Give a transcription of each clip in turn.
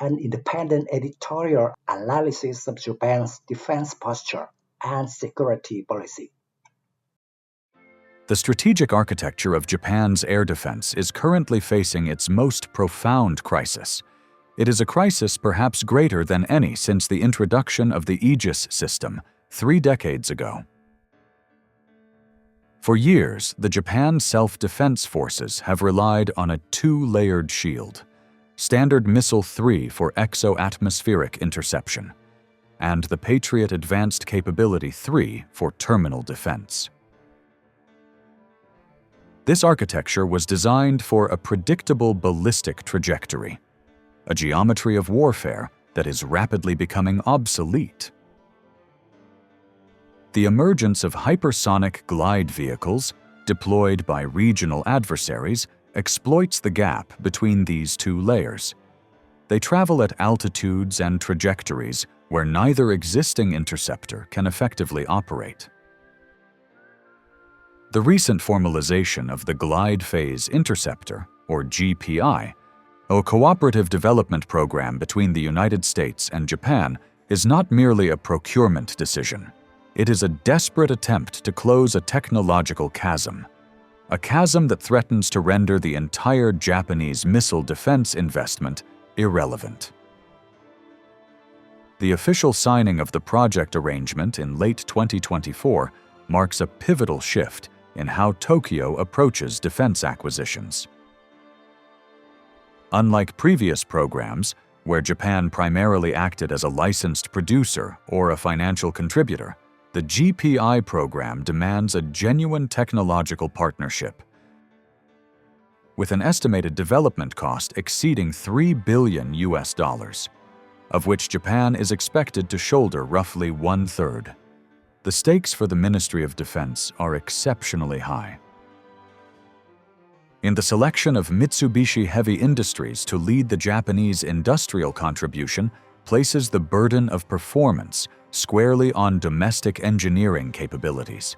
an independent editorial analysis of Japan's defense posture and security policy. The strategic architecture of Japan's air defense is currently facing its most profound crisis. It is a crisis perhaps greater than any since the introduction of the Aegis system 3 decades ago. For years, the Japan Self-Defense Forces have relied on a 2-layered shield, Standard Missile 3 for exo-atmospheric interception, and the Patriot Advanced Capability 3 for terminal defense. This architecture was designed for a predictable ballistic trajectory, a geometry of warfare that is rapidly becoming obsolete. The emergence of hypersonic glide vehicles, deployed by regional adversaries, exploits the gap between these 2 layers. They travel at altitudes and trajectories where neither existing interceptor can effectively operate. The recent formalization of the Glide Phase Interceptor, or GPI, a cooperative development program between the United States and Japan, is not merely a procurement decision. It is a desperate attempt to close a technological chasm, a chasm that threatens to render the entire Japanese missile defense investment irrelevant. The official signing of the project arrangement in late 2024 marks a pivotal shift in how Tokyo approaches defense acquisitions. Unlike previous programs, where Japan primarily acted as a licensed producer or a financial contributor, the GPI program demands a genuine technological partnership. With an estimated development cost exceeding $3 billion, of which Japan is expected to shoulder roughly 1/3. The stakes for the Ministry of Defense are exceptionally high. In the selection of Mitsubishi Heavy Industries to lead the Japanese industrial contribution places the burden of performance squarely on domestic engineering capabilities.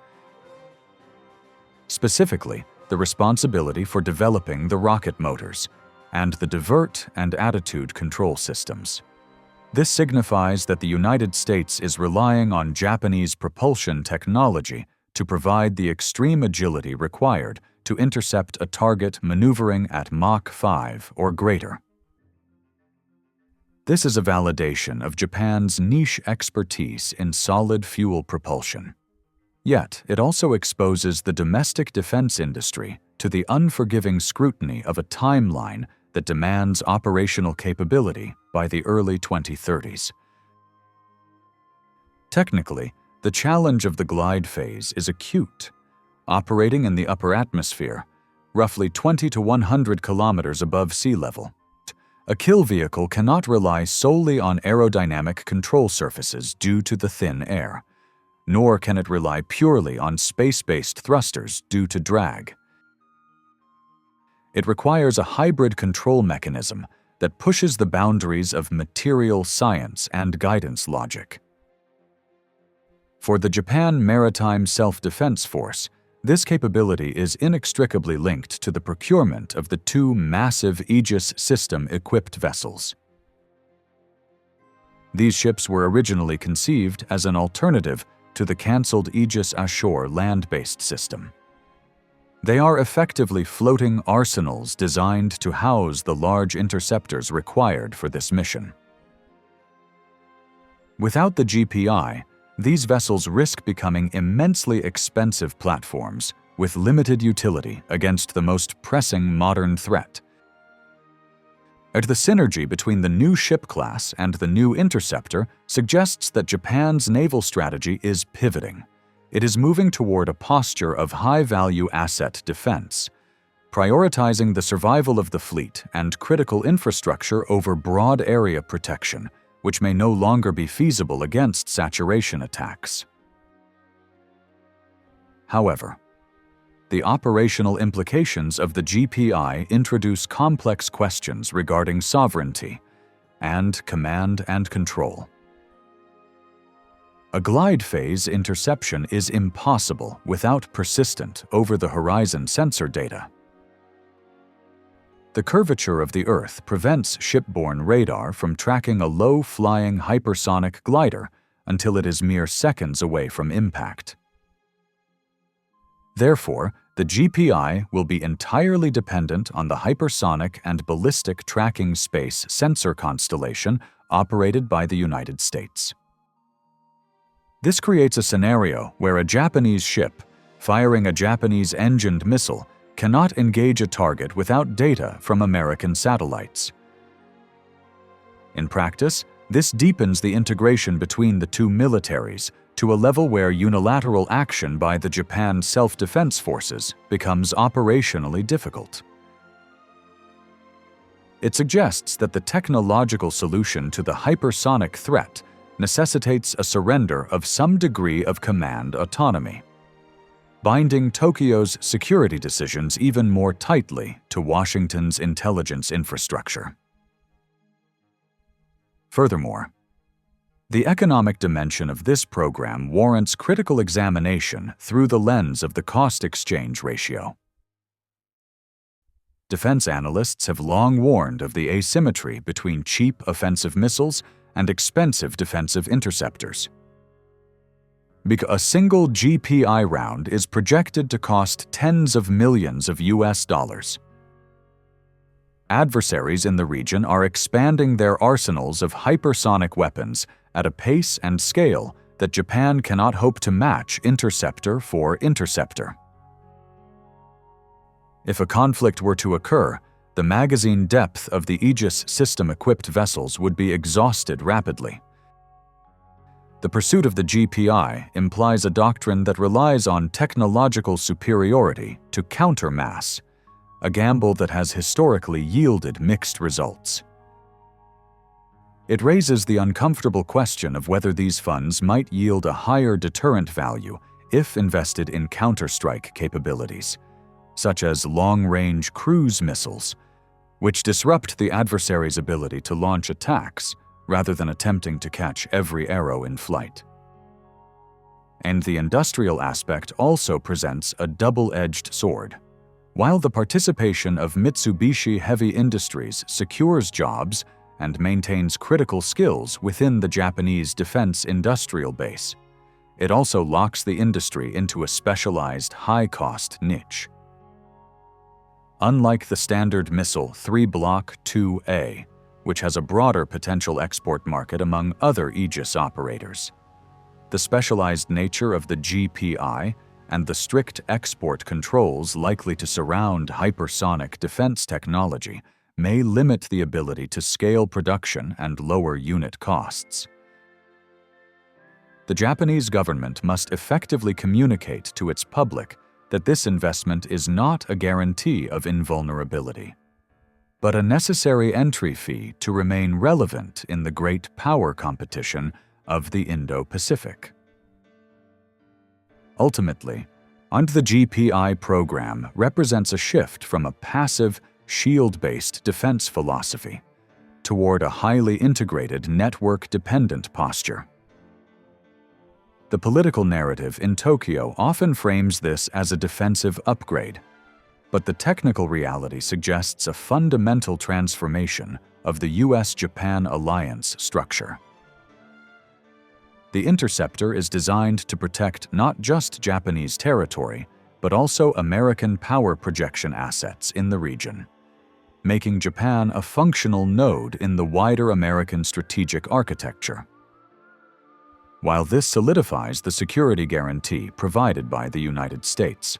Specifically, the responsibility for developing the rocket motors and the divert and attitude control systems. This signifies that the United States is relying on Japanese propulsion technology to provide the extreme agility required to intercept a target maneuvering at Mach 5 or greater. This is a validation of Japan's niche expertise in solid fuel propulsion. Yet, it also exposes the domestic defense industry to the unforgiving scrutiny of a timeline that demands operational capability by the early 2030s. Technically, the challenge of the glide phase is acute. Operating in the upper atmosphere, roughly 20 to 100 kilometers above sea level, a kill vehicle cannot rely solely on aerodynamic control surfaces due to the thin air, nor can it rely purely on space-based thrusters due to drag. It requires a hybrid control mechanism that pushes the boundaries of material science and guidance logic. For the Japan Maritime Self-Defense Force, this capability is inextricably linked to the procurement of the 2 massive Aegis system-equipped vessels. These ships were originally conceived as an alternative to the cancelled Aegis Ashore land-based system. They are effectively floating arsenals designed to house the large interceptors required for this mission. Without the GPI, these vessels risk becoming immensely expensive platforms with limited utility against the most pressing modern threat. The synergy between the new ship class and the new interceptor suggests that Japan's naval strategy is pivoting. It is moving toward a posture of high-value asset defense, prioritizing the survival of the fleet and critical infrastructure over broad area protection, which may no longer be feasible against saturation attacks. However, the operational implications of the GPI introduce complex questions regarding sovereignty and command and control. A glide phase interception is impossible without persistent over-the-horizon sensor data. The curvature of the Earth prevents shipborne radar from tracking a low-flying hypersonic glider until it is mere seconds away from impact. Therefore, the GPI will be entirely dependent on the hypersonic and ballistic tracking space sensor constellation operated by the United States. This creates a scenario where a Japanese ship, firing a Japanese engined missile, cannot engage a target without data from American satellites. In practice, this deepens the integration between the two militaries to a level where unilateral action by the Japan self-defense forces becomes operationally difficult. It suggests that the technological solution to the hypersonic threat necessitates a surrender of some degree of command autonomy, binding Tokyo's security decisions even more tightly to Washington's intelligence infrastructure. Furthermore, the economic dimension of this program warrants critical examination through the lens of the cost-exchange ratio. Defense analysts have long warned of the asymmetry between cheap offensive missiles and expensive defensive interceptors. A single GPI round is projected to cost tens of millions of US dollars. Adversaries in the region are expanding their arsenals of hypersonic weapons at a pace and scale that Japan cannot hope to match interceptor for interceptor. If a conflict were to occur, the magazine depth of the Aegis system-equipped vessels would be exhausted rapidly. The pursuit of the GPI implies a doctrine that relies on technological superiority to counter mass, a gamble that has historically yielded mixed results. It raises the uncomfortable question of whether these funds might yield a higher deterrent value if invested in counterstrike capabilities, such as long-range cruise missiles, which disrupt the adversary's ability to launch attacks rather than attempting to catch every arrow in flight. And the industrial aspect also presents a double-edged sword. While the participation of Mitsubishi Heavy Industries secures jobs and maintains critical skills within the Japanese defense industrial base, it also locks the industry into a specialized high-cost niche. Unlike the standard missile 3-block 2A, which has a broader potential export market among other Aegis operators, the specialized nature of the GPI and the strict export controls likely to surround hypersonic defense technology may limit the ability to scale production and lower unit costs. The Japanese government must effectively communicate to its public that this investment is not a guarantee of invulnerability, but a necessary entry fee to remain relevant in the great power competition of the Indo-Pacific. Ultimately, the GPI program represents a shift from a passive, shield-based defense philosophy toward a highly integrated, network-dependent posture. The political narrative in Tokyo often frames this as a defensive upgrade, but the technical reality suggests a fundamental transformation of the US-Japan alliance structure. The interceptor is designed to protect not just Japanese territory, but also American power projection assets in the region, making Japan a functional node in the wider American strategic architecture. While this solidifies the security guarantee provided by the United States,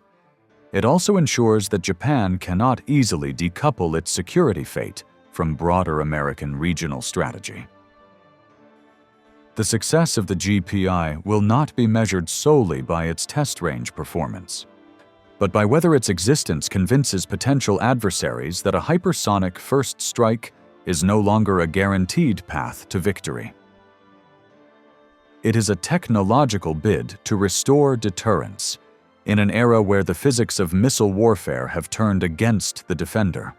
it also ensures that Japan cannot easily decouple its security fate from broader American regional strategy. The success of the GPI will not be measured solely by its test range performance, but by whether its existence convinces potential adversaries that a hypersonic first strike is no longer a guaranteed path to victory. It is a technological bid to restore deterrence in an era where the physics of missile warfare have turned against the defender.